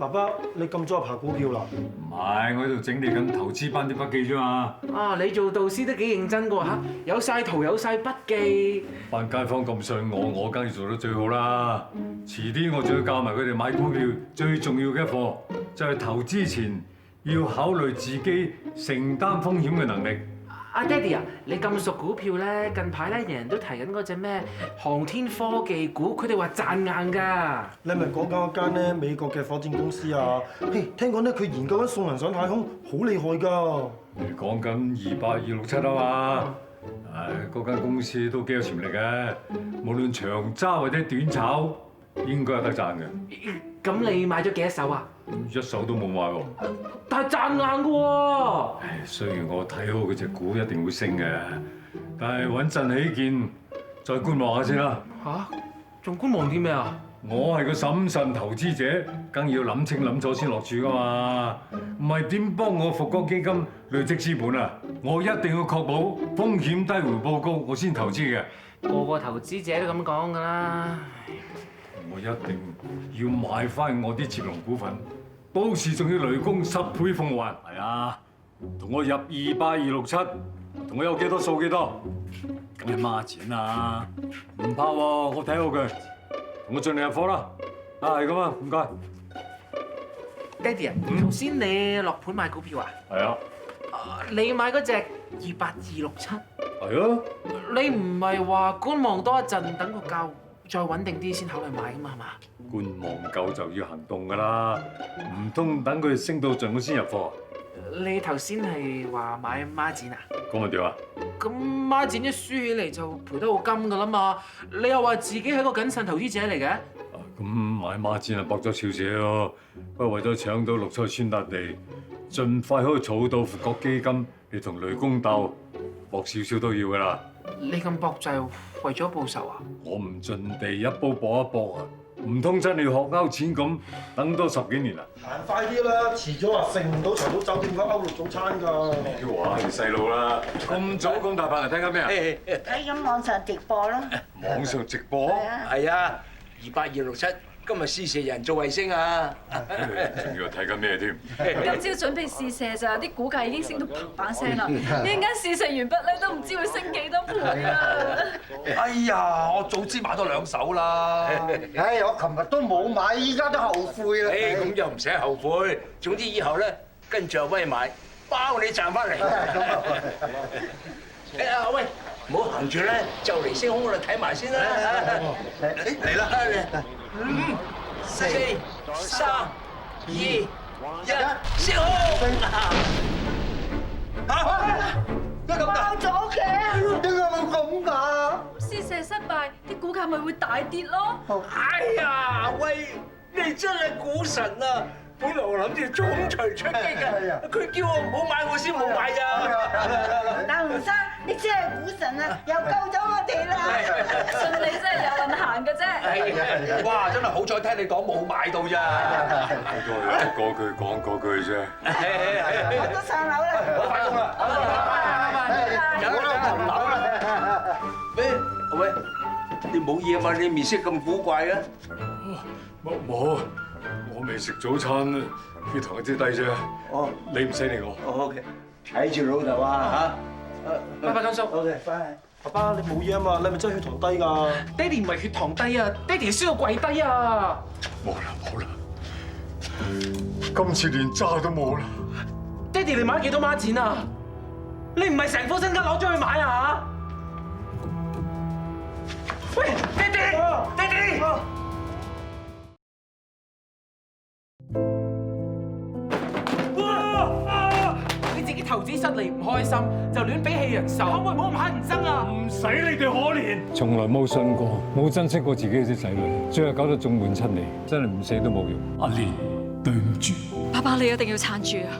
爸爸，你咁早就爬股票啦？唔係，我喺度整理緊投資班啲筆記啫嘛。啊，你做導師都幾認真㗎喎嚇，有晒圖有晒筆記。班街坊咁信我梗係做得最好啦。遲啲我仲要教埋佢哋買股票最重要嘅一課，就係投資前要考慮自己承擔風險嘅能力。阿爹哋啊，你咁熟股票咧，近排咧人人都提緊嗰隻咩航天科技股，佢哋話賺硬㗎。你係咪講緊嗰間咧美國嘅火箭公司啊？嘿，聽講咧佢研究緊送人上太空，好厲害㗎。你講緊28267啊嘛？嗰間公司都幾有潛力嘅，無論長揸或者短炒，應該有得賺嘅。咁你買咗幾多手啊？一手都冇買喎。但係賺硬㗎喎。雖然我睇好佢隻股一定會升嘅，但係穩陣起見，再觀望下先啦。嚇？仲觀望啲咩啊？我係個審慎投資者，梗要諗清諗楚先落注噶嘛，唔係點幫我復國基金累積資本啊？我一定要確保風險低回報高，我先投資嘅。個個投資者都咁講㗎啦。我一定要買翻我啲接龍股份，到時仲要雷公10倍奉還。係啊，同我入28267，同我有幾多數幾多？梗係孖錢啦，唔怕喎，我睇好佢，同我盡力入貨啦。係咁啊，唔該。爹哋啊，頭先你落盤買股票啊？係啊，你買嗰隻28267，係啊，你唔係話觀望多一陣，等個價再穩定啲先考慮買㗎嘛？係嘛？觀望夠就要行動㗎啦，唔通等佢升到盡我先入貨？你頭先係話買孖展啊？咁咪點啊？咁孖展一輸起嚟就賠得好金㗎啦嘛！你又話自己係個謹慎投資者嚟嘅？咁買孖展啊，搏咗少少，不過為咗搶到綠菜村笪地，盡快可以儲到復國基金，你同雷公鬥，搏少少都要㗎啦。你咁搏就係為咗報仇啊？我唔盡地一煲搏一搏啊！唔通真係要學勾錢咁等多10幾年啊？行快啲啦，遲咗啊食唔到長島酒店嘅歐陸早餐㗎。啲話係細路啦，咁早咁大班人聽緊咩啊？睇緊網上直播咯。網上直播？係啊，28267今日試射人造衛星啊！仲要睇緊咩添？今朝準備試射就啲股價已經升到砰砰聲啦！一陣間試射完畢咧，都唔知會升幾多倍啦！哎呀，我早知買多2手啦！唉，我琴日都冇買，依家都後悔啦。咁又唔使後悔，總之以後咧跟住阿威買，包你賺翻嚟。阿威，唔好行住咧，就嚟升空嗰度睇埋先啦！嚟啦！5、4、3、2、1，升空！爆咗嘅，點解會咁㗎？試射失敗，啲股價咪會大跌咯！哎呀，威，你真係股神啊！本來我諗住中錘出擊㗎，佢叫我唔好買，我先冇買咋。大胡生，你真係股神啊！又救咗我哋啦！信你真係有運行嘅啫！哇，真係好彩聽你講冇買到咋。嗰句講嗰句啫。我都上樓啦！我快工啦，有啦，喂，阿威，你冇嘢嘛？你面色咁古怪嘅。冇，我未食早餐，血糖有啲低啫。哦，你唔使理我。哦 ，OK，睇住老豆啊嚇。拜拜，金叔。 OK，拜。爸爸，你冇嘢啊嘛？你係咪真係血糖低㗎？爹哋唔係血糖低啊，爹哋燒到跪低啊！冇啦，今次連渣都冇啦。爹哋，你買咗幾多孖展啊？你唔係成副身家攞咗去買啊？喂，爹哋，爹哋！你自己投資失利唔開心，就亂俾氣人受，可唔可以唔好咁乞人憎啊？唔使你哋可憐，從來冇信過，冇珍惜過自己啲仔女，最後搞到眾叛親離，真係唔死都冇用。阿蓮，對唔住。爸爸，你一定要撐住啊！